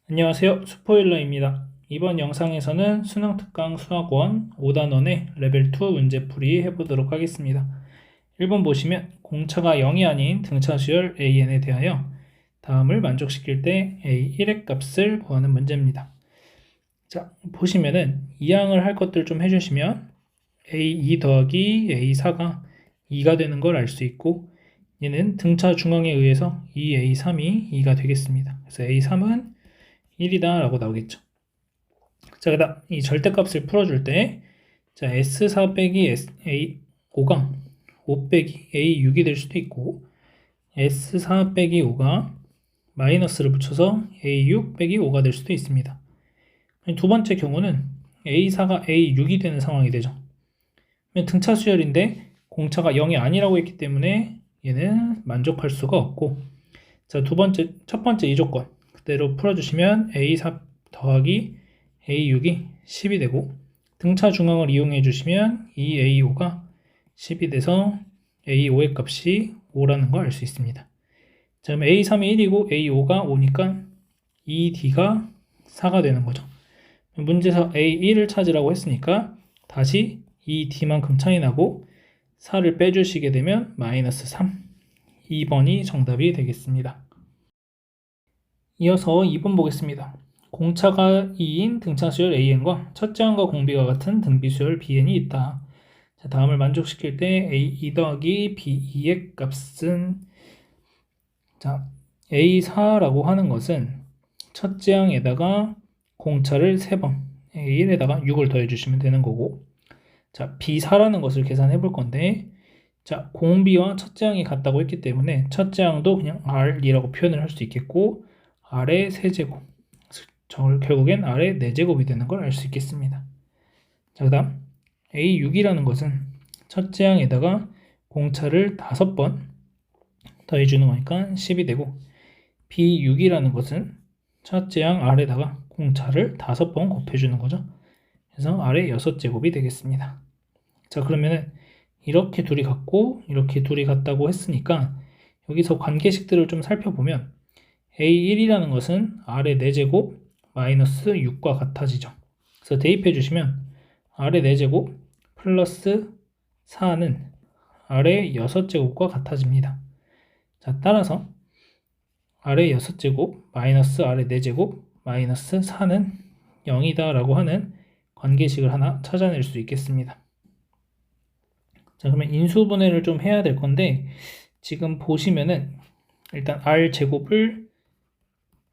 안녕하세요. 스포일러입니다. 이번 영상에서는 수능특강 수학원 5단원의 레벨 2 문제풀이 해보도록 하겠습니다. 1번 보시면 공차가 0이 아닌 등차 수열 AN에 대하여 다음을 만족시킬 때 A1의 값을 구하는 문제입니다. 자, 보시면은 이항을 할 것들 좀 해주시면 A2 더하기 A4가 2가 되는 걸 알 수 있고, 얘는 등차 중앙에 의해서 2A3이 2가 되겠습니다. 그래서 A3은 1이다 라고 나오겠죠. 자, 그 다음 이 절대값을 풀어줄 때, 자, S4 빼기 A5가 5 빼기 A6이 될 수도 있고, S4 빼기 5가 마이너스를 붙여서 A6 빼기 5가 될 수도 있습니다. 두 번째 경우는 A4가 A6이 되는 상황이 되죠. 등차 수열인데 공차가 0이 아니라고 했기 때문에 얘는 만족할 수가 없고, 자, 첫 번째 이 조건 그대로 풀어주시면 A4 더하기 A6이 10이 되고, 등차 중앙을 이용해 주시면 이 A5가 10이 돼서 A5의 값이 5라는 걸 알 수 있습니다. 자, 그럼 A3이 1이고 A5가 5니까 2D가 4가 되는 거죠. 문제에서 A1을 찾으라고 했으니까 다시 2D만큼 차이 나고 4를 빼주시게 되면 마이너스 3, 2번이 정답이 되겠습니다. 이어서 2번 보겠습니다. 공차가 2인 등차 수열 AN과 첫째 항과 공비가 같은 등비 수열 BN이 있다. 자, 다음을 만족시킬 때 A2 더하기 B2의 값은, 자, A4라고 하는 것은 첫째 항에다가 공차를 3번, A1에다가 6을 더해주시면 되는 거고, 자, B4라는 것을 계산해 볼 건데, 자, 공비와 첫째 항이 같다고 했기 때문에 첫째 항도 그냥 R이라고 표현을 할 수 있겠고, R의 세제곱, 결국엔 R의 4제곱이 되는 걸 알 수 있겠습니다. 자, 그 다음 A6이라는 것은 첫째 항에다가 공차를 5번 더해주는 거니까 10이 되고, B6이라는 것은 첫째 항 R에다가 공차를 5번 곱해주는 거죠. 그래서 R의 6제곱이 되겠습니다. 자, 그러면은 이렇게 둘이 같고 이렇게 둘이 같다고 했으니까 여기서 관계식들을 좀 살펴보면 A1이라는 것은 R의 4제곱 마이너스 6과 같아지죠. 그래서 대입해 주시면 R의 4제곱 플러스 4는 R의 6제곱과 같아집니다. 자, 따라서 R의 6제곱 마이너스 R의 4제곱 마이너스 4는 0이다 라고 하는 관계식을 하나 찾아낼 수 있겠습니다. 자, 그러면 인수분해를 좀 해야 될 건데, 지금 보시면은 일단 R제곱을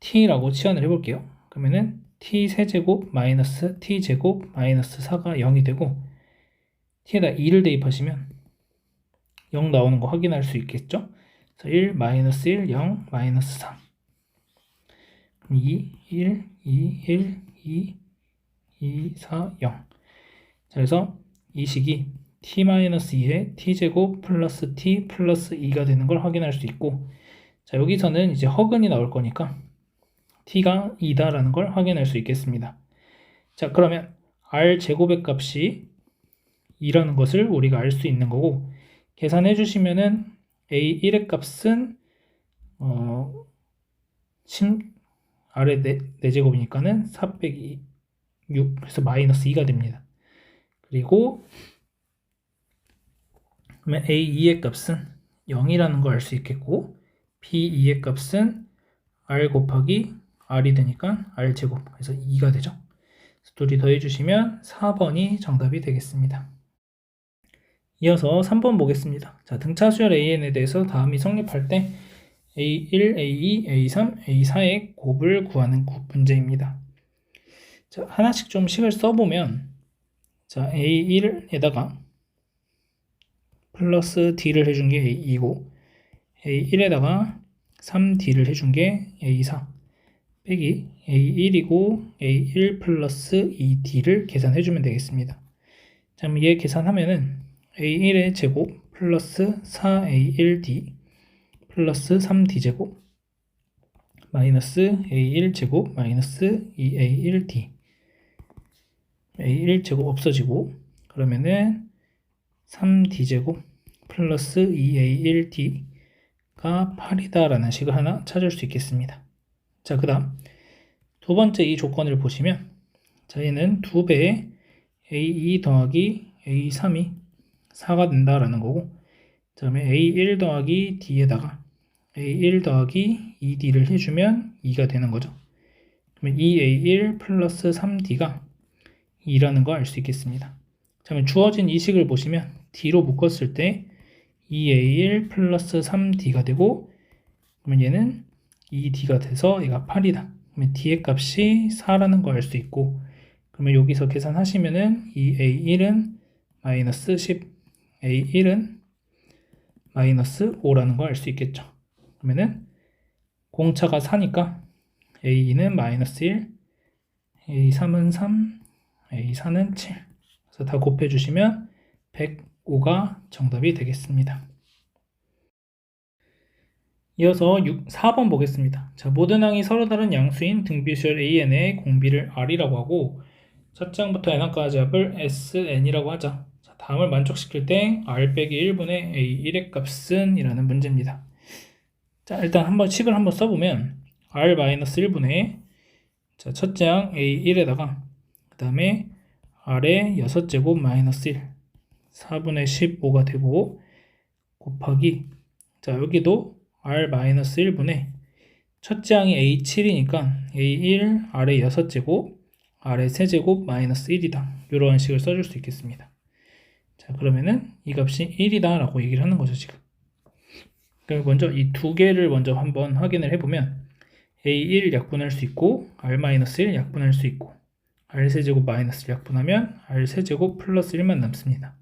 T라고 치환을 해볼게요. 그러면은 T 세제곱 마이너스 T제곱 마이너스 4가 0이 되고, T에다 2를 대입하시면 0 나오는 거 확인할 수 있겠죠? 그래서 1, 마이너스 1, 0, 마이너스 3. 2, 1, 2, 1, 2, 2, 4, 0. 자, 그래서 이 식이 t-2의 t제곱 플러스 t 플러스 2가 되는 걸 확인할 수 있고, 자, 여기서는 이제 허근이 나올 거니까 t가 2다라는 걸 확인할 수 있겠습니다. 자, 그러면 r제곱의 값이 2라는 것을 우리가 알 수 있는 거고, 계산해 주시면은 a1의 값은 r의 4제곱이니까는 4 빼기 6, 그래서 마이너스 2가 됩니다. 그리고 그러면 A2의 값은 0이라는 걸 알 수 있겠고, B2의 값은 R 곱하기 R이 되니까 R제곱, 그래서 2가 되죠. 그래서 둘이 더해주시면 4번이 정답이 되겠습니다. 이어서 3번 보겠습니다. 자, 등차 수열 AN에 대해서 다음이 성립할 때 A1, A2, A3, A4의 곱을 구하는 문제입니다. 자, 하나씩 좀 식을 써보면, 자, A1에다가 플러스 D를 해준 게 A2고, A1에다가 3D를 해준 게 A4 빼기 A1이고 A1 플러스 2D를 계산해주면 되겠습니다. 자, 그럼 얘 계산하면은 A1의 제곱 플러스 4A1D 플러스 3D제곱 마이너스 A1제곱 마이너스 2A1D, A1제곱 없어지고, 그러면은 3D제곱 플러스 2A1D가 8이다 라는 식을 하나 찾을 수 있겠습니다. 자, 그 다음 두 번째 이 조건을 보시면 자, 얘는 2배의 A2 더하기 A3이 4가 된다라는 거고, 그 다음에 A1 더하기 D에다가 A1 더하기 2D를 해주면 2가 되는 거죠. 그러면 2A1 플러스 3D가 2라는 거 알 수 있겠습니다. 자, 그러면 주어진 이 식을 보시면 D로 묶었을 때 2A1 플러스 3D가 되고, 그러면 얘는 2D가 돼서 얘가 8이다. 그러면 D의 값이 4라는 거 알 수 있고, 그러면 여기서 계산하시면은 2A1은 마이너스 10, A1은 마이너스 5라는 거 알 수 있겠죠. 그러면은 공차가 4니까 A2는 마이너스 1, A3은 3, A4는 7. 그래서 다 곱해주시면 105가 정답이 되겠습니다. 이어서 4번 보겠습니다. 자, 모든 항이 서로 다른 양수인 등비수열 AN의 공비를 R이라고 하고, 첫 장부터 n항까지 합을 SN이라고 하자. 자, 다음을 만족시킬 때 R 빼기 1분의 A1의 값은 이라는 문제입니다. 자, 일단 한번 식을 한번 써보면 R-1분의 자, 첫 장 A1에다가 그 다음에 R의 6제곱 마이너스 1 4분의 15가 되고, 곱하기 자, 여기도 R-1분의 첫째 항이 A7이니까 A1 R의 6제곱 R의 세제곱 마이너스 1이다. 이런 식을 써줄 수 있겠습니다. 자, 그러면은 이 값이 1이다 라고 얘기를 하는 거죠, 지금. 그럼 먼저 이 두 개를 먼저 한번 확인을 해보면 A1 약분할 수 있고 R-1 약분할 수 있고 R세제곱 마이너스 1 약분하면 R세제곱 플러스 1만 남습니다.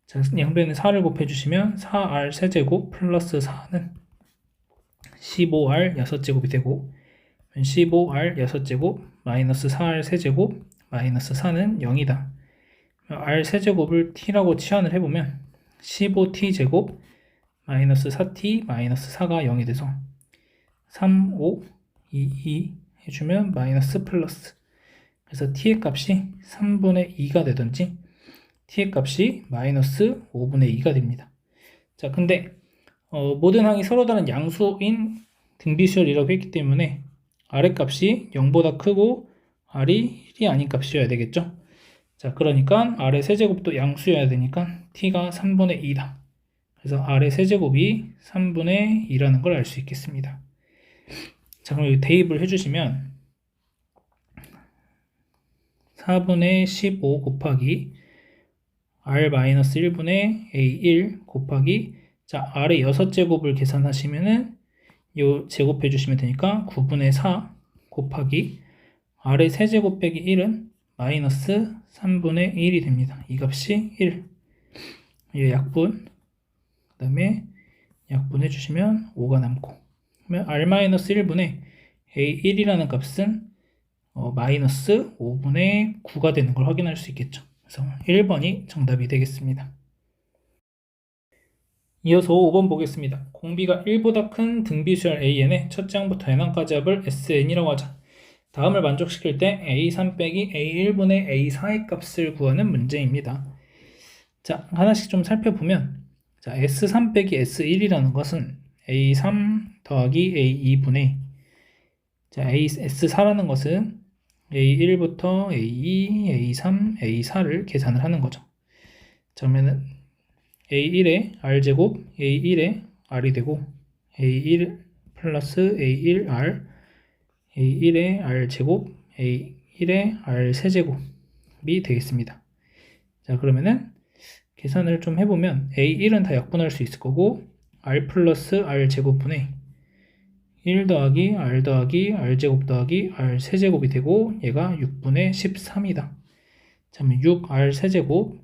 자, 양변에 4를 곱해주시면 4R세제곱 플러스 4는 15R 6제곱이 되고, 15R 6제곱 마이너스 4R 세제곱 마이너스 4는 0이다. R 세제곱을 T라고 치환을 해보면 15T 제곱 마이너스 4T 마이너스 4가 0이 돼서 3, 5, 2, 2 해주면 마이너스 플러스. 그래서 T의 값이 3분의 2가 되든지 T의 값이 마이너스 5분의 2가 됩니다. 자, 근데 모든 항이 서로 다른 양수인 등비수열이라고 했기 때문에 R의 값이 0보다 크고 R이 1이 아닌 값이어야 되겠죠. 자, 그러니까 R의 세제곱도 양수여야 되니까 T가 3분의 2다. 그래서 R의 세제곱이 3분의 2라는 걸 알 수 있겠습니다. 자, 그럼 여기 대입을 해주시면 4분의 15 곱하기 R-1분의 A1 곱하기 자, R의 6제곱을 계산하시면은 요 제곱해 주시면 되니까 9분의 4 곱하기 R의 세제곱 빼기 1은 마이너스 3분의 1이 됩니다. 이 값이 1. 이 약분 그 다음에 약분해 주시면 5가 남고, 그러면 R-1분의 A1이라는 값은 마이너스 5분의 9가 되는 걸 확인할 수 있겠죠. 그래서 1번이 정답이 되겠습니다. 이어서 5번 보겠습니다. 공비가 1보다 큰 등비수열 AN의 첫 장부터 n항까지 합을 SN이라고 하자. 다음을 만족시킬 때 A3 빼기 A1분의 A4의 값을 구하는 문제입니다. 자, 하나씩 좀 살펴보면 자, S3 빼기 S1이라는 것은 A3 더하기 A2분의 자, S4라는 것은 A1부터 A2, A3, A4를 계산을 하는 거죠. 자, 그러면은 A1의 R제곱, A1의 R이 되고 A1 플러스 A1R, A1의 R제곱, A1의 R세제곱이 되겠습니다. 자, 그러면은 계산을 좀 해보면 A1은 다 약분할 수 있을 거고 R 플러스 R제곱분의 1 더하기 R 더하기 R제곱 더하기 R세제곱이 되고 얘가 6분의 13이다. 자, 그러면 6R 세제곱,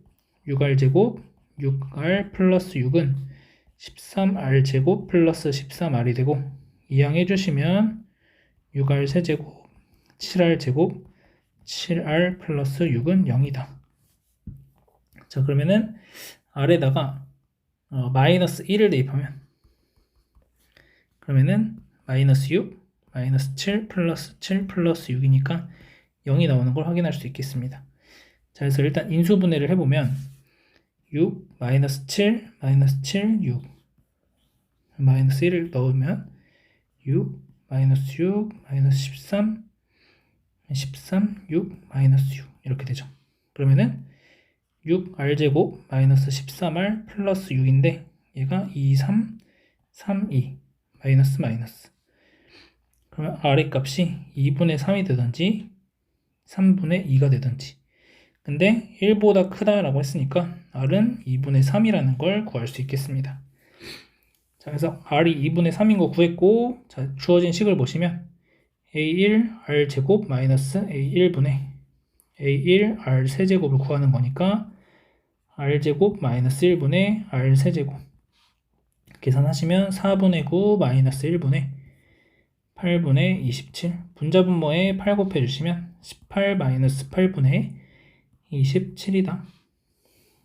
6R제곱, 6R 플러스 6은 13R 제곱 플러스 13R이 되고 이항 해주시면 6R 세제곱, 7R 제곱, 7R 플러스 6은 0이다. 자, 그러면은 R에다가 마이너스 1을 대입하면 그러면은 마이너스 6, 마이너스 7 플러스 7 플러스 6이니까 0이 나오는 걸 확인할 수 있겠습니다. 자, 그래서 일단 인수분해를 해보면 6, 마이너스 7, 마이너스 7, 6 마이너스 1을 넣으면 6, 마이너스 6, 마이너스 13, 13, 6, 마이너스 6 이렇게 되죠. 그러면은 6r제곱 마이너스 13r 플러스 6인데 얘가 2, 3, 3, 2 마이너스 마이너스. 그러면 r의 값이 2분의 3이 되든지 3분의 2가 되든지. 근데 1보다 크다라고 했으니까 r은 2분의 3이라는 걸 구할 수 있겠습니다. 자, 그래서 r이 2분의 3인 거 구했고, 자, 주어진 식을 보시면 a1 r제곱 마이너스 a1분의 a1 r 세제곱을 구하는 거니까 r제곱 마이너스 1분의 r 세제곱 계산하시면 4분의 9 마이너스 1분의 8분의 27 분자분모에 8 곱해주시면 18 마이너스 8분의 27이다.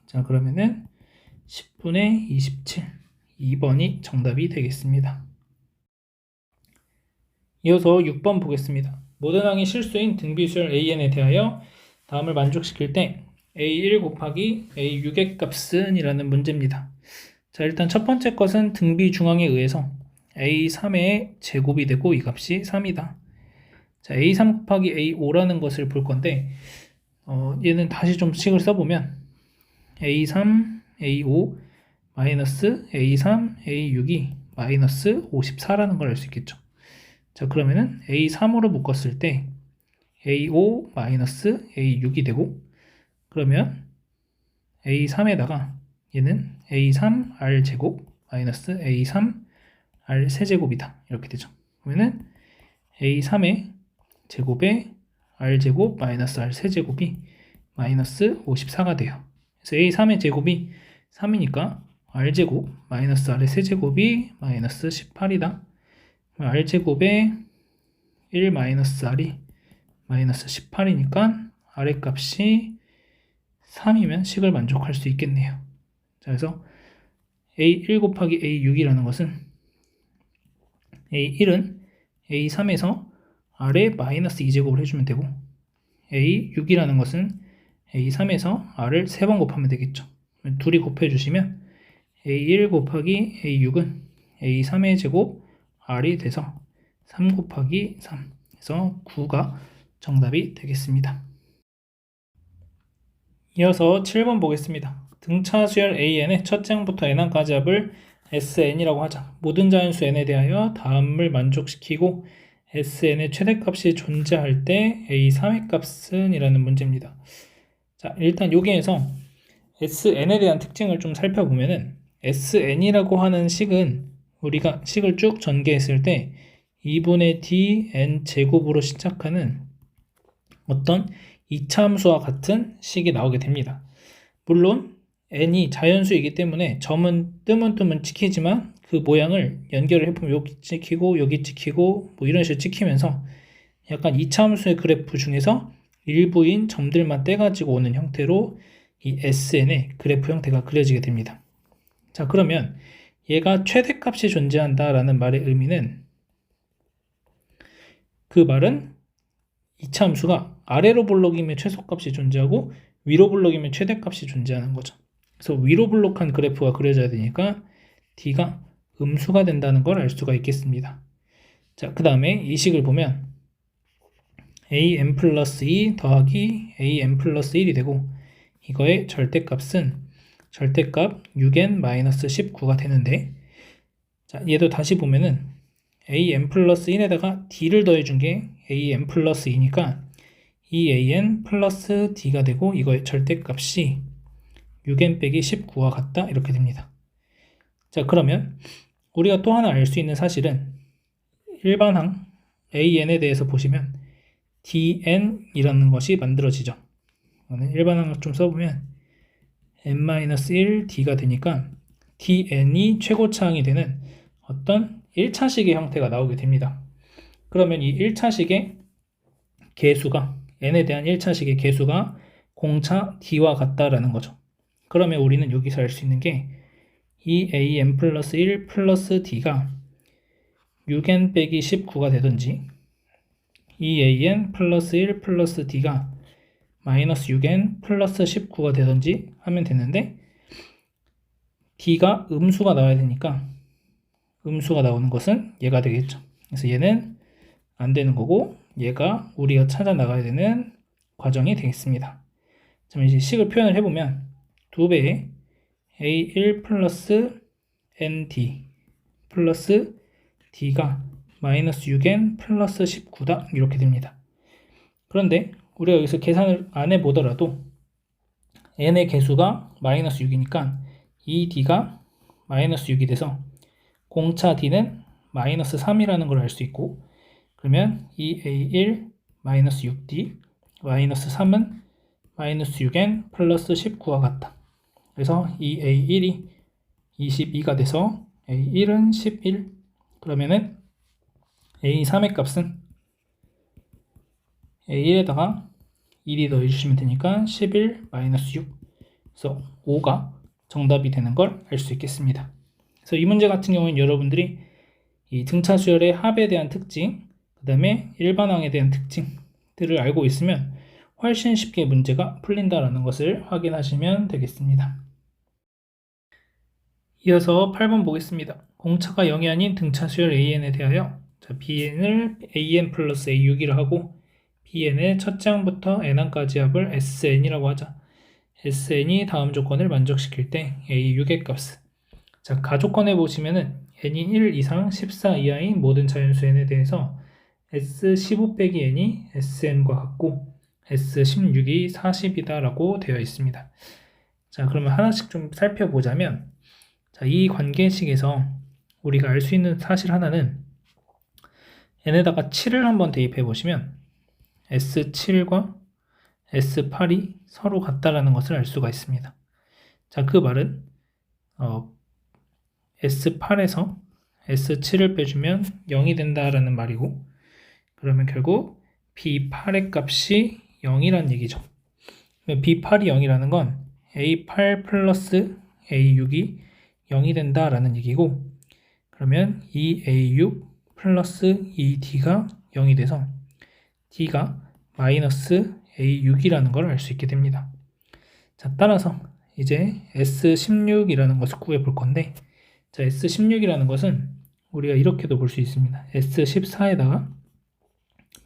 자, 그러면은 10분의 27 2번이 정답이 되겠습니다. 이어서 6번 보겠습니다. 모든 항이 실수인 등비수열 AN에 대하여 다음을 만족시킬 때 A1 곱하기 A6의 값은 이라는 문제입니다. 자, 일단 첫 번째 것은 등비 중앙에 의해서 A3의 제곱이 되고 이 값이 3이다. 자, A3 곱하기 A5라는 것을 볼 건데 얘는 다시 좀 식을 써보면 A3, A5 마이너스 A3, A6이 마이너스 54라는 걸 알 수 있겠죠. 자, 그러면은 A3으로 묶었을 때 A5 마이너스 A6이 되고, 그러면 A3에다가 얘는 A3 R 제곱 마이너스 A3 R 세제곱이다. 이렇게 되죠. 그러면은 A3의 제곱에 R 제곱 마이너스 R 세제곱이 마이너스 54가 돼요. 그래서 A3의 제곱이 3이니까 R 제곱 마이너스 R의 세제곱이 마이너스 18이다. R제곱에 1 마이너스 R이 마이너스 18이니까 R의 값이 3이면 식을 만족할 수 있겠네요. 자, 그래서 A1 곱하기 A6이라는 것은 A1은 A3에서 R에 마이너스 2제곱을 해주면 되고, A6이라는 것은 A3에서 R을 3번 곱하면 되겠죠. 둘이 곱해주시면 A1 곱하기 A6은 A3의 제곱 R이 돼서 3 곱하기 3 해서 9가 정답이 되겠습니다. 이어서 7번 보겠습니다. 등차 수열 AN의 첫째 항부터 n항까지 합을 SN이라고 하자. 모든 자연수 n에 대하여 다음을 만족시키고 SN의 최대값이 존재할 때 A3의 값은 이라는 문제입니다. 자, 일단 여기에서 SN에 대한 특징을 좀 살펴보면은 SN이라고 하는 식은 우리가 식을 쭉 전개했을 때 2분의 d n 제곱으로 시작하는 어떤 2차 함수와 같은 식이 나오게 됩니다. 물론 n이 자연수이기 때문에 점은 뜨문뜨문 찍히지만 그 모양을 연결을 해보면 여기 찍히고 여기 찍히고 뭐 이런 식으로 찍히면서 약간 2차 함수의 그래프 중에서 일부인 점들만 떼가지고 오는 형태로 이 SN의 그래프 형태가 그려지게 됩니다. 자, 그러면 얘가 최대값이 존재한다라는 말의 의미는, 그 말은 2차 함수가 아래로 블록이면 최소값이 존재하고 위로 블록이면 최대값이 존재하는 거죠. 그래서 위로 블록한 그래프가 그려져야 되니까 D가 음수가 된다는 걸 알 수가 있겠습니다. 자, 그 다음에 이 식을 보면 an 플러스 2 더하기 an 플러스 1이 되고, 이거의 절대값은 절대값 6n-19가 되는데, 자, 얘도 다시 보면은 an 플러스 1에다가 d를 더해준 게 an 플러스 2니까 2an 플러스 d가 되고, 이거의 절대값이 6n 빼기 19와 같다 이렇게 됩니다. 자, 그러면 우리가 또 하나 알 수 있는 사실은 일반항 an에 대해서 보시면 dn이라는 것이 만들어지죠. 일반항을 좀 써보면 n-1 d가 되니까 dn이 최고차항이 되는 어떤 1차식의 형태가 나오게 됩니다. 그러면 이 1차식의 개수가, n에 대한 1차식의 개수가 공차 d와 같다라는 거죠. 그러면 우리는 여기서 알 수 있는 게 이 an 플러스 1 플러스 d가 6n 빼기 19가 되든지 이 an 플러스 1 플러스 d가 마이너스 6n 플러스 19가 되든지 하면 되는데, d가 음수가 나와야 되니까 음수가 나오는 것은 얘가 되겠죠. 그래서 얘는 안 되는 거고 얘가 우리가 찾아 나가야 되는 과정이 되겠습니다. 그럼 이제 식을 표현을 해보면 2배의 A1 플러스 ND 플러스 D가 마이너스 6N 플러스 19다 이렇게 됩니다. 그런데 우리가 여기서 계산을 안 해보더라도 N의 개수가 마이너스 6이니까 이 D가 마이너스 6이 돼서 공차 D는 마이너스 3이라는 걸 알 수 있고, 그러면 이 A1 마이너스 6D 마이너스 3은 마이너스 6N 플러스 19와 같다. 그래서 이 A1이 22가 돼서 A1은 11, 그러면은 A3의 값은 A1에다가 1이 더해주시면 되니까 11 마이너스 6, 그래서 5가 정답이 되는 걸 알 수 있겠습니다. 그래서 이 문제 같은 경우는 여러분들이 이 등차 수열의 합에 대한 특징, 그 다음에 일반항에 대한 특징들을 알고 있으면 훨씬 쉽게 문제가 풀린다는 것을 확인하시면 되겠습니다. 이어서 8번 보겠습니다. 공차가 0이 아닌 등차 수열 AN에 대하여 BN을 AN 플러스 A6이라 하고 BN의 첫째 항부터 N항까지 합을 SN이라고 하자. SN이 다음 조건을 만족시킬 때 A6의 값은, 자, 가조건에 보시면은 n이 1 이상 14 이하인 모든 자연수 n에 대해서 S15 빼기 n이 SN과 같고 S16이 40이다 라고 되어 있습니다. 자, 그러면 하나씩 좀 살펴보자면, 자, 이 관계식에서 우리가 알 수 있는 사실 하나는 n에다가 7을 한번 대입해 보시면 S7과 S8이 서로 같다라는 것을 알 수가 있습니다. 자, 그 말은 S8에서 S7을 빼주면 0이 된다라는 말이고, 그러면 결국 B8의 값이 0이란 얘기죠. B8이 0이라는 건 A8 플러스 A6이 0이 된다라는 얘기고, 그러면 이 A6 플러스 이 D가 0이 돼서 D가 마이너스 A6이라는 걸 알 수 있게 됩니다. 자, 따라서 이제 S16이라는 것을 구해 볼 건데, 자, S16이라는 것은 우리가 이렇게도 볼 수 있습니다. S14에다가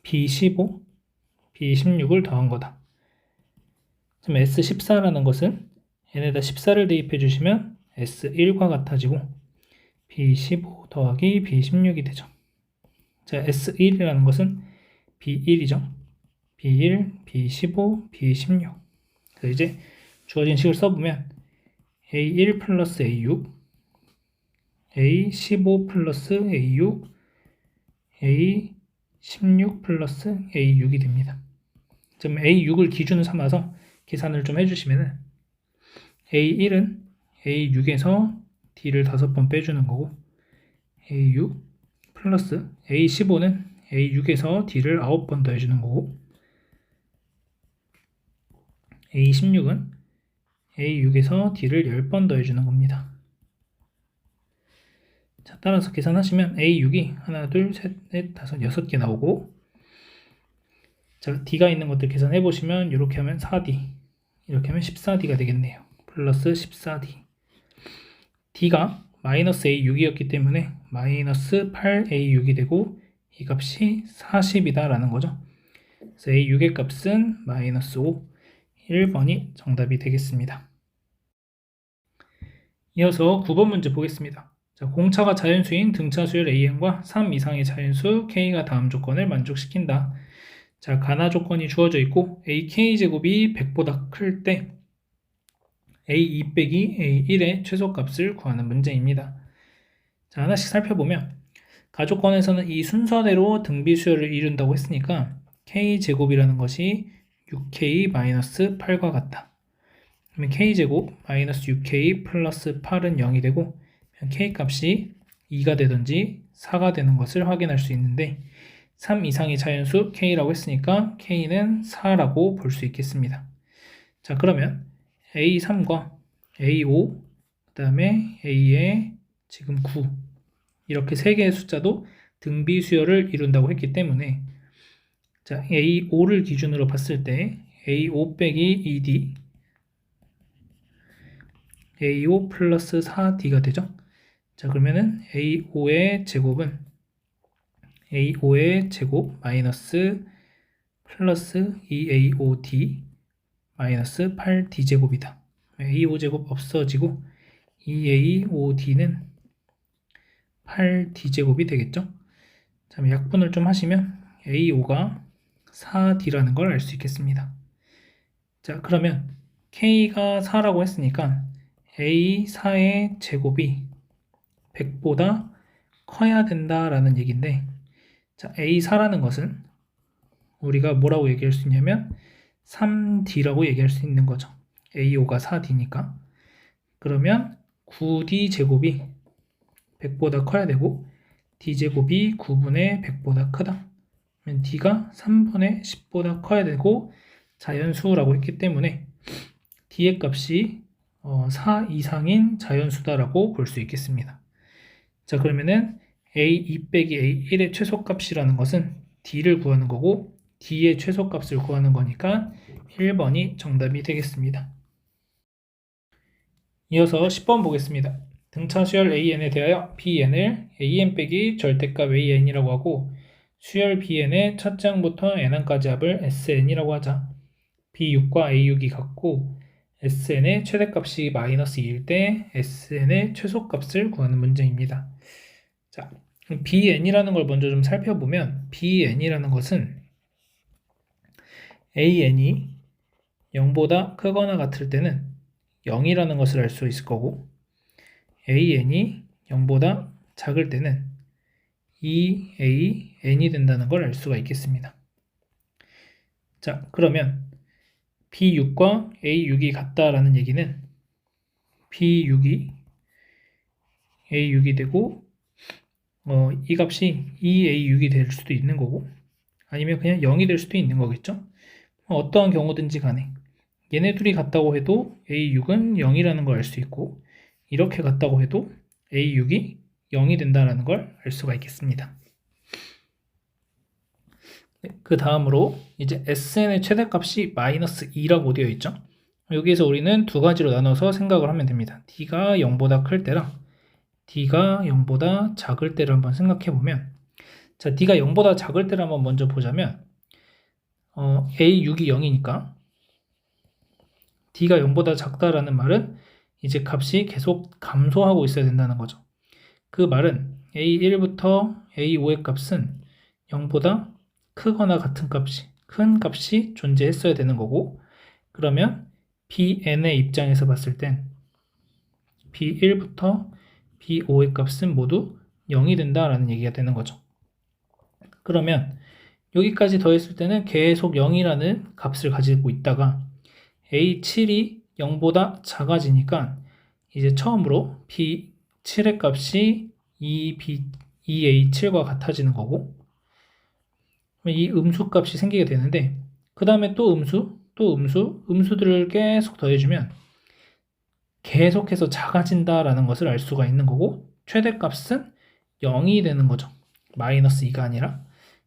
B15, B16을 더한 거다. 그럼 S14라는 것은 n에다 14를 대입해 주시면 S1과 같아지고 B15 더하기 B16이 되죠. 자, S1이라는 것은 B1이죠. B1, B15, B16. 그래서 이제 주어진 식을 써보면 A1 플러스 A6, A15 플러스 A6, A16 플러스 A6이 됩니다. 지금 A6을 기준으로 삼아서 계산을 좀 해주시면 A1은 A6에서 D를 5번 빼주는 거고, A6 플러스 A15는 A6에서 D를 9번 더해주는 거고, A16은 A6에서 D를 10번 더해주는 겁니다. 자, 따라서 계산하시면 A6이 하나, 둘, 셋, 넷, 다섯, 6개 나오고, 자, D가 있는 것들 계산해 보시면 이렇게 하면 4D, 이렇게 하면 14D가 되겠네요. 플러스 14D. D가 마이너스 A6이었기 때문에 마이너스 8A6이 되고 이 값이 40이다 라는 거죠. 그래서 A6의 값은 마이너스 5, 1번이 정답이 되겠습니다. 이어서 9번 문제 보겠습니다. 자, 공차가 자연수인 등차 수열 AN과 3 이상의 자연수 K가 다음 조건을 만족시킨다. 자, 가나 조건이 주어져 있고 AK제곱이 100보다 클 때 A2 빼기 A1의 최소값을 구하는 문제입니다. 자, 하나씩 살펴보면 가조건에서는 이 순서대로 등비수열을 이룬다고 했으니까 K제곱이라는 것이 6K-8과 같다. 그러면 K제곱 마이너스 6K 플러스 8은 0이 되고 K값이 2가 되든지 4가 되는 것을 확인할 수 있는데 3 이상의 자연수 K라고 했으니까 K는 4라고 볼 수 있겠습니다. 자, 그러면 A3과 A5, 그 다음에 A의 지금 9, 이렇게 3개의 숫자도 등비수열을 이룬다고 했기 때문에, 자, A5를 기준으로 봤을 때 A5 빼기 2D, A5 플러스 4D가 되죠. 자, 그러면은 A5의 제곱은 A5의 제곱 마이너스 플러스 2AOD 마이너스 8D제곱이다. A5제곱 없어지고 2AOD는 8D제곱이 되겠죠? 자, 약분을 좀 하시면 A5가 4D라는 걸 알 수 있겠습니다. 자, 그러면 K가 4라고 했으니까 A4의 제곱이 100보다 커야 된다라는 얘기인데, 자, A4라는 것은 우리가 뭐라고 얘기할 수 있냐면 3D라고 얘기할 수 있는 거죠. A5가 4D니까. 그러면 9D 제곱이 100보다 커야 되고 D제곱이 9분의 100보다 크다. 그러면 D가 3분의 10보다 커야 되고 자연수라고 했기 때문에 D의 값이 4 이상인 자연수다라고 볼 수 있겠습니다. 자, 그러면은 A2 빼기 A1의 최소값이라는 것은 D를 구하는 거고 D의 최소값을 구하는 거니까 1번이 정답이 되겠습니다. 이어서 10번 보겠습니다. 등차 수열 AN에 대하여 BN을 AN 빼기 절대값 AN이라고 하고 수열 BN의 첫째 항부터 n항까지 합을 SN이라고 하자. B6과 A6이 같고 SN의 최대값이 마이너스 2일 때 SN의 최소값을 구하는 문제입니다. 자, BN이라는 걸 먼저 좀 살펴보면 BN이라는 것은 AN이 0보다 크거나 같을 때는 0이라는 것을 알 수 있을 거고 AN이 0보다 작을 때는 2AN이 된다는 걸 알 수가 있겠습니다. 자, 그러면 B6과 A6이 같다라는 얘기는 B6이 A6이 되고 이 값이 2A6이 될 수도 있는 거고 아니면 그냥 0이 될 수도 있는 거겠죠. 어떠한 경우든지 간에 얘네 둘이 같다고 해도 A6은 0이라는 걸 알 수 있고 이렇게 같다고 해도 A6이 0이 된다는 걸 알 수가 있겠습니다. 그 다음으로 이제 SN의 최대값이 마이너스 2라고 되어 있죠. 여기에서 우리는 두 가지로 나눠서 생각을 하면 됩니다. D가 0보다 클 때랑 D가 0보다 작을 때를 한번 생각해 보면 자, D가 0보다 작을 때를 한번 먼저 보자면 A6이 0이니까 D가 0보다 작다라는 말은 이제 값이 계속 감소하고 있어야 된다는 거죠. 그 말은 A1부터 A5의 값은 0보다 크거나 같은 값이, 큰 값이 존재했어야 되는 거고 그러면 Bn의 입장에서 봤을 땐 B1부터 B5의 값은 모두 0이 된다라는 얘기가 되는 거죠. 그러면 여기까지 더했을 때는 계속 0이라는 값을 가지고 있다가 A7이 0보다 작아지니까 이제 처음으로 B7의 값이 2A7과 같아지는 거고 이 음수값이 생기게 되는데 그 다음에 또 음수들을 계속 더해주면 계속해서 작아진다라는 것을 알 수가 있는 거고 최대값은 0이 되는 거죠. 마이너스 2가 아니라.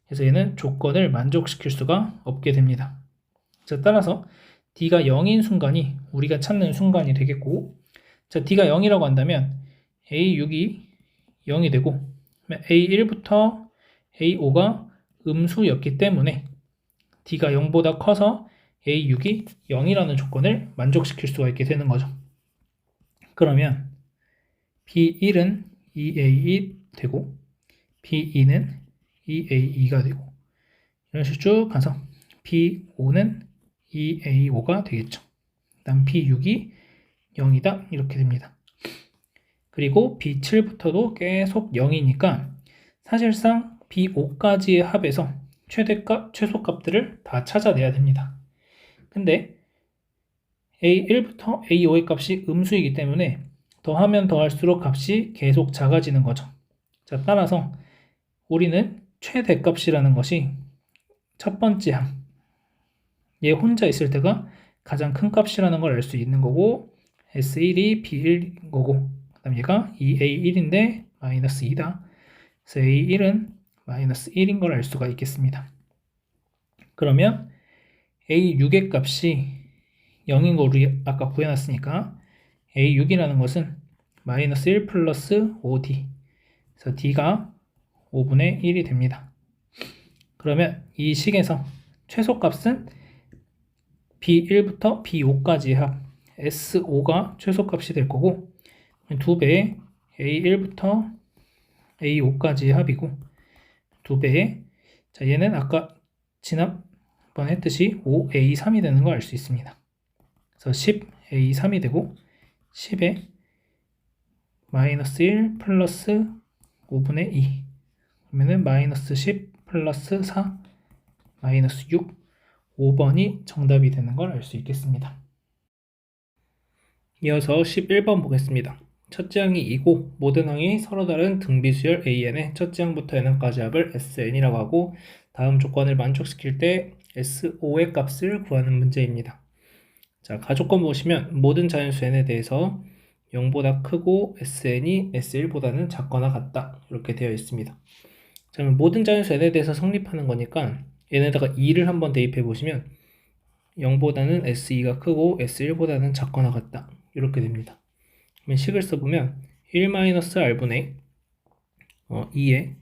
그래서 얘는 조건을 만족시킬 수가 없게 됩니다. 자, 따라서 D가 0인 순간이 우리가 찾는 순간이 되겠고 자, D가 0이라고 한다면 A6이 0이 되고 A1부터 A5가 음수였기 때문에 D가 0보다 커서 A6이 0이라는 조건을 만족시킬 수가 있게 되는 거죠. 그러면 B1은 2A1 되고 B2는 2A2가 되고 이런 식으로 쭉 가서 B5는 2A5가 되겠죠. 그 다음 B6이 0이다 이렇게 됩니다. 그리고 B7부터도 계속 0이니까 사실상 B5까지의 합에서 최대값, 최소값들을 다 찾아내야 됩니다. 근데 A1부터 A5의 값이 음수이기 때문에 더하면 더할수록 값이 계속 작아지는 거죠. 자, 따라서 우리는 최대값이라는 것이 첫 번째 항, 얘 혼자 있을 때가 가장 큰 값이라는 걸 알 수 있는 거고 S1이 B1인 거고 그 다음 얘가 2A1인데 마이너스 2다. 그래서 A1은 마이너스 1인 걸 알 수가 있겠습니다. 그러면 A6의 값이 0인 거 우리 아까 구해놨으니까 A6이라는 것은 마이너스 1 플러스 5D 그래서 D가 5분의 1이 됩니다. 그러면 이 식에서 최소값은 B1부터 B5까지의 합 S5가 최소값이 될 거고 2배의 A1부터 A5까지의 합이고 2배의 자 얘는 아까 지난번에 했듯이 5A3이 되는 걸 알 수 있습니다. 그래서 10A3이 되고 10에 마이너스 1 플러스 5분의 2 그러면은 마이너스 10 플러스 4 마이너스 6 5번이 정답이 되는 걸 알 수 있겠습니다. 이어서 11번 보겠습니다. 첫째 항이 2고 모든 항이 서로 다른 등비수열 AN의 첫째 항부터 n항까지 합을 SN이라고 하고 다음 조건을 만족시킬 때 S5의 값을 구하는 문제입니다. 자, 가조건 보시면 모든 자연수 n에 대해서 0보다 크고 SN이 S1보다는 작거나 같다 이렇게 되어 있습니다. 자, 그러면 모든 자연수 n에 대해서 성립하는 거니까 얘네다가 2를 한번 대입해 보시면 0보다는 S2가 크고 S1보다는 작거나 같다 이렇게 됩니다. 그러면 식을 써보면 1-r분의 2의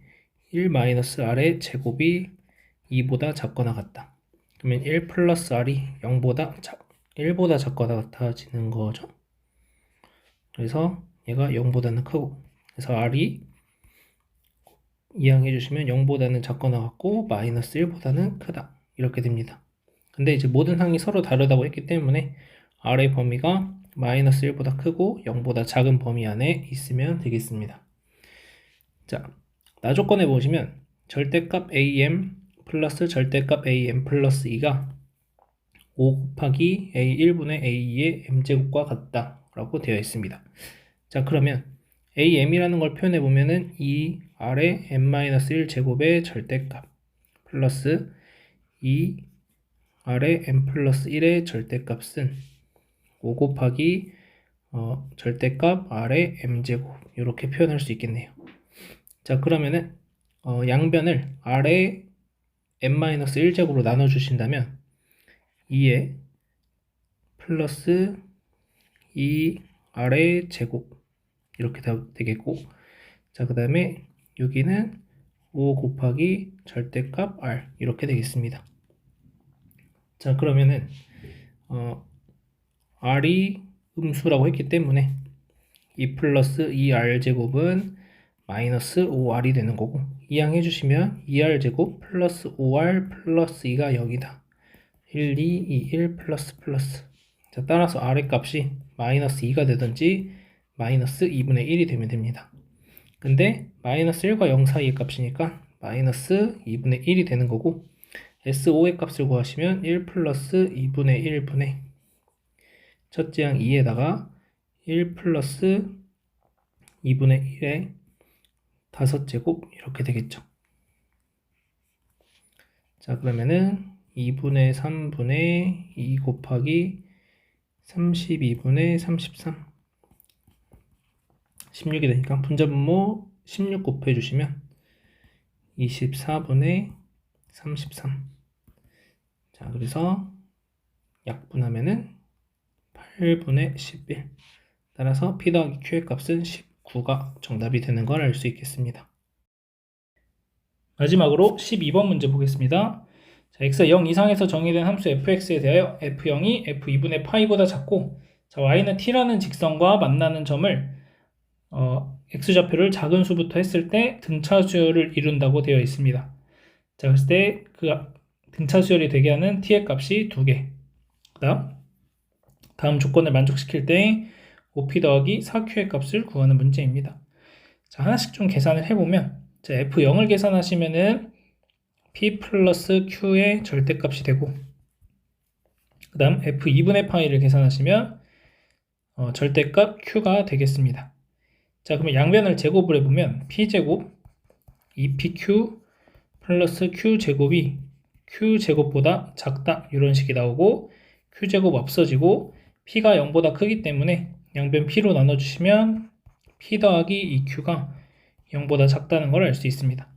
1-r의 제곱이 2보다 작거나 같다. 그러면 1 플러스 r이 1보다 작거나 같아지는 거죠. 그래서 얘가 0보다는 크고 그래서 r이 이항해 주시면 0보다는 작거나 같고 마이너스 1보다는 크다 이렇게 됩니다. 근데 이제 모든 항이 서로 다르다고 했기 때문에 r의 범위가 마이너스 1보다 크고 0보다 작은 범위 안에 있으면 되겠습니다. 자, 나조건에 보시면 절대값 am 플러스 절대값 am 플러스 2가 5 곱하기 a1분의 a2의 m제곱과 같다 라고 되어 있습니다. 자, 그러면 am이라는 걸 표현해 보면은 2r의 m-1 제곱의 절대값 플러스 2r의 m 플러스 1의 절대값은 5 곱하기 절대값 r의 m제곱 이렇게 표현할 수 있겠네요. 자, 그러면은 양변을 r의 m-1제곱으로 나눠주신다면 2의 플러스 2r의 제곱 이렇게 되겠고 자, 그 다음에 여기는 5 곱하기 절대값 r 이렇게 되겠습니다. 자, 그러면은 r이 음수라고 했기 때문에 2 플러스 2r 제곱은 마이너스 5r이 되는 거고 이항 해주시면 2r 제곱 플러스 5r 플러스 2가 0이다. 1, 2, 2, 1 플러스 플러스 자, 따라서 r의 값이 마이너스 2가 되든지 마이너스 2분의 1이 되면 됩니다. 근데 마이너스 1과 0 사이의 값이니까 마이너스 2분의 1이 되는 거고 S5의 값을 구하시면 1 플러스 2분의 1분의 첫째 항 2에다가 1 플러스 2분의 1의 5제곱 이렇게 되겠죠. 자, 그러면은 2분의 3분의 2 곱하기 32분의 33 16이 되니까 분자분모 16 곱해주시면 24분의 33 자, 그래서 약분하면은 8분의 11 따라서 P 더하기 Q의 값은 19가 정답이 되는 걸 알 수 있겠습니다. 마지막으로 12번 문제 보겠습니다. 자, x가 0 이상에서 정의된 함수 fx에 대하여 f0이 f2분의 파이보다 작고 자, y는 t라는 직선과 만나는 점을 x좌표를 작은 수부터 했을 때 등차 수열을 이룬다고 되어 있습니다. 자, 그랬을 때 그 등차 수열이 되게 하는 t의 값이 2개. 다음 조건을 만족시킬 때 5p 더하기 4q의 값을 구하는 문제입니다. 자, 하나씩 좀 계산을 해보면 자, f0을 계산하시면은 p 플러스 q의 절대값이 되고 그 다음 f2분의 파이를 계산하시면 절대값 q가 되겠습니다. 자, 그러면 양변을 제곱을 해보면 p제곱 2pq 플러스 q제곱이 q제곱보다 작다 이런 식이 나오고 q제곱 없어지고 p가 0보다 크기 때문에 양변 p로 나눠주시면 p 더하기 2q가 0보다 작다는 걸 알 수 있습니다.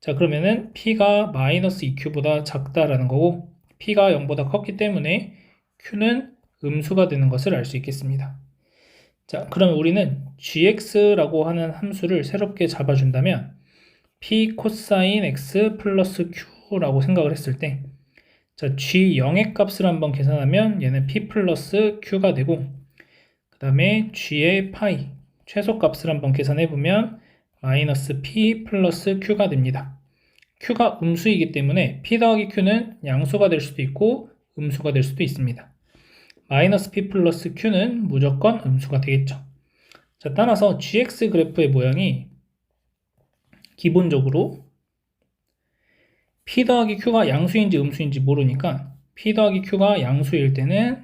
자, 그러면은 p가 마이너스 2q보다 작다라는 거고 p가 0보다 컸기 때문에 q는 음수가 되는 것을 알 수 있겠습니다. 자, 그러면 우리는 gx라고 하는 함수를 새롭게 잡아준다면 p 코사인 x 플러스 Q라고 생각을 했을 때, 자, G0의 값을 한번 계산하면 얘는 P 플러스 Q가 되고, 그 다음에 G의 파이, 최소값을 한번 계산해보면 마이너스 P 플러스 Q가 됩니다. Q가 음수이기 때문에 P 더하기 Q는 양수가 될 수도 있고 음수가 될 수도 있습니다. 마이너스 P 플러스 Q는 무조건 음수가 되겠죠. 자, 따라서 GX 그래프의 모양이 기본적으로 P 더하기 Q가 양수인지 음수인지 모르니까 P 더하기 Q가 양수일 때는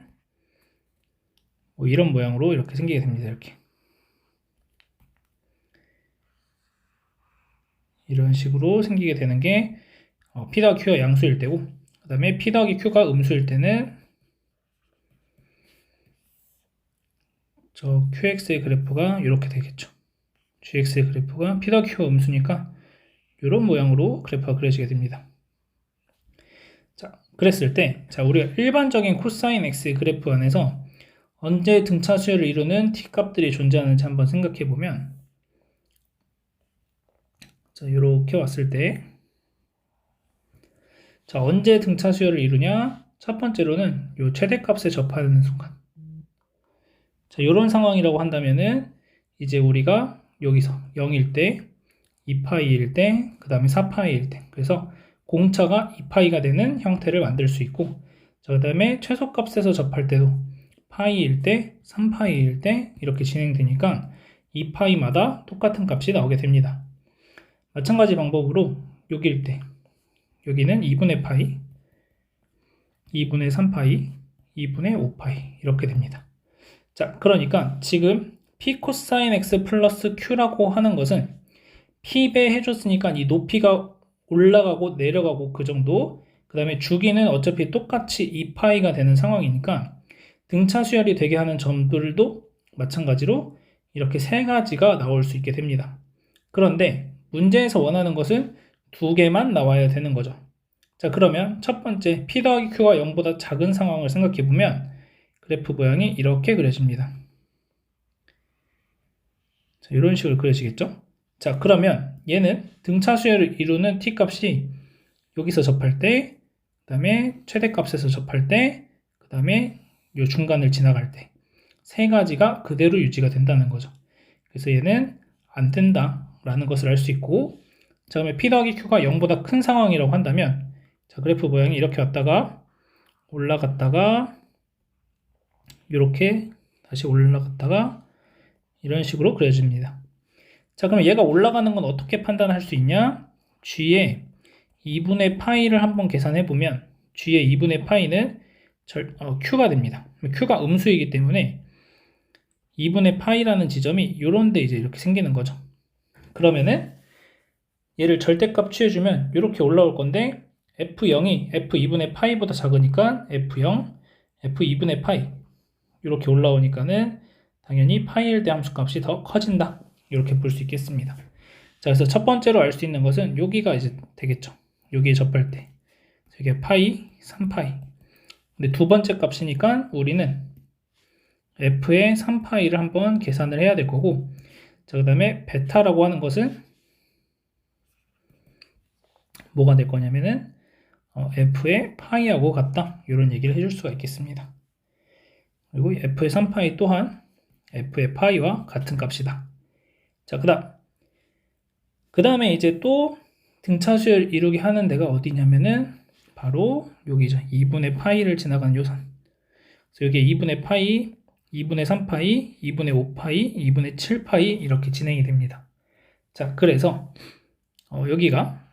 뭐 이런 모양으로 이렇게 생기게 됩니다. 이렇게 이런 식으로 생기게 되는 게 P 더하기 Q가 양수일 때고, 그 다음에 P 더하기 Q가 음수일 때는 저 QX의 그래프가 이렇게 되겠죠. GX의 그래프가 P 더하기 Q가 음수니까 이런 모양으로 그래프가 그려지게 됩니다. 자, 그랬을 때, 자, 우리가 일반적인 코사인 X의 그래프 안에서 언제 등차수열을 이루는 T값들이 존재하는지 한번 생각해 보면, 자, 이렇게 왔을 때, 자, 언제 등차수열을 이루냐? 첫 번째로는 요 최대값에 접하는 순간. 자, 이런 상황이라고 한다면은 이제 우리가 여기서 0일 때, 2파이일 때, 그 다음에 4파이일 때, 그래서 공차가 2파이가 되는 형태를 만들 수 있고, 자, 그 다음에 최소값에서 접할 때도 파이일 때, 3파이일 때 이렇게 진행되니까 2파이마다 똑같은 값이 나오게 됩니다. 마찬가지 방법으로 여기일 때 여기는 2분의 파이, 2분의 3파이, 2분의 5파이 이렇게 됩니다. 자, 그러니까 지금 P 코사인 X 플러스 Q라고 하는 것은 P배 해줬으니까 이 높이가 올라가고 내려가고 그 정도, 그 다음에 주기는 어차피 똑같이 2파이가 되는 상황이니까 등차수열이 되게 하는 점들도 마찬가지로 이렇게 세 가지가 나올 수 있게 됩니다. 그런데 문제에서 원하는 것은 두 개만 나와야 되는 거죠. 자, 그러면 첫 번째 P 더하기 Q가 0보다 작은 상황을 생각해 보면 그래프 모양이 이렇게 그려집니다. 자, 이런 식으로 그려지겠죠? 자, 그러면 얘는 등차수열을 이루는 T값이 여기서 접할 때, 그 다음에 최대값에서 접할 때, 그 다음에 이 중간을 지나갈 때 세 가지가 그대로 유지가 된다는 거죠. 그래서 얘는 안 된다라는 것을 알 수 있고, 자, 그러면 P 더하기 Q가 0보다 큰 상황이라고 한다면, 자, 그래프 모양이 이렇게 왔다가 올라갔다가 이렇게 다시 올라갔다가 이런 식으로 그려집니다. 자, 그럼 얘가 올라가는 건 어떻게 판단할 수 있냐? G의 2분의 파이를 한번 계산해 보면 G의 2분의 파이는 Q가 됩니다. Q가 음수이기 때문에 2분의 파이라는 지점이 이런데 이제 이렇게 생기는 거죠. 그러면은 얘를 절대값 취해주면 이렇게 올라올 건데 F0이 F2분의 파이보다 작으니까 F0, F2분의 파이 이렇게 올라오니까는 당연히 파이일 때 함수값이 더 커진다. 이렇게 볼 수 있겠습니다. 자, 그래서 첫 번째로 알 수 있는 것은 여기가 이제 되겠죠. 여기에 접할 때 이게 파이, 3파이. 근데 두 번째 값이니까 우리는 f의 3파이를 한번 계산을 해야 될 거고, 자, 그 다음에 베타라고 하는 것은 뭐가 될 거냐면은 f의 파이하고 같다, 이런 얘기를 해줄 수가 있겠습니다. 그리고 f의 3파이 또한 f의 파이와 같은 값이다. 자, 그 다음에 이제 또 등차수열 이루기 하는 데가 어디냐면은 바로 여기죠. 2분의 파이를 지나가는 요선. 그래서 여기에 2분의 파이, 2분의 3파이, 2분의 5파이, 2분의 7파이 이렇게 진행이 됩니다. 자, 그래서 여기가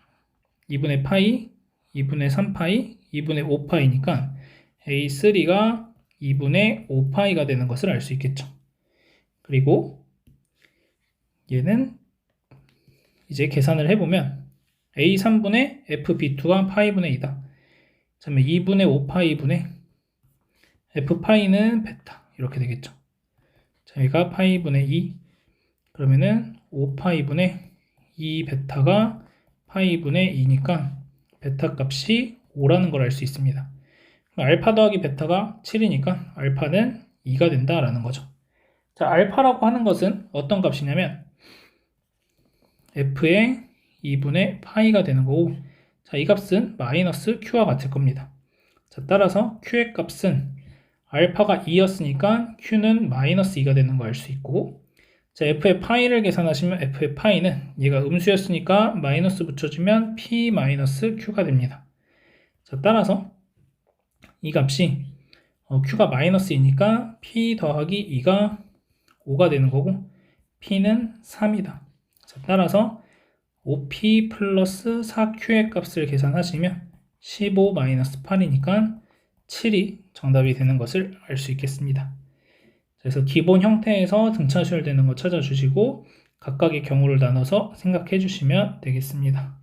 2분의 파이, 2분의 3파이, 2분의 5파이니까 A3가 2분의 5파이가 되는 것을 알 수 있겠죠. 그리고 얘는 이제 계산을 해보면 A3분의 FB2가 파이분의 2다. 그다음에 2분의 5파이분의 F파이는 베타 이렇게 되겠죠. 자, 여기가 파이분의 2, 그러면은 5파이분의 2베타가 파이분의 2니까 베타 값이 5라는 걸 알 수 있습니다. 알파 더하기 베타가 7이니까 알파는 2가 된다라는 거죠. 자, 알파라고 하는 것은 어떤 값이냐면 f의 2분의 파이가 되는 거고, 자, 이 값은 마이너스 q와 같을 겁니다. 자, 따라서 q의 값은 알파가 2였으니까 q는 마이너스 2가 되는 거 알 수 있고, 자, f의 파이를 계산하시면 f의 파이는 얘가 음수였으니까 마이너스 붙여주면 p 마이너스 q가 됩니다. 자, 따라서 이 값이 q가 마이너스 2니까 p 더하기 2가 5가 되는 거고, p는 3이다. 자, 따라서 5p 플러스 4q의 값을 계산하시면 15 마이너스 8이니까 7이 정답이 되는 것을 알 수 있겠습니다. 그래서 기본 형태에서 등차수열 되는 거 찾아주시고 각각의 경우를 나눠서 생각해 주시면 되겠습니다.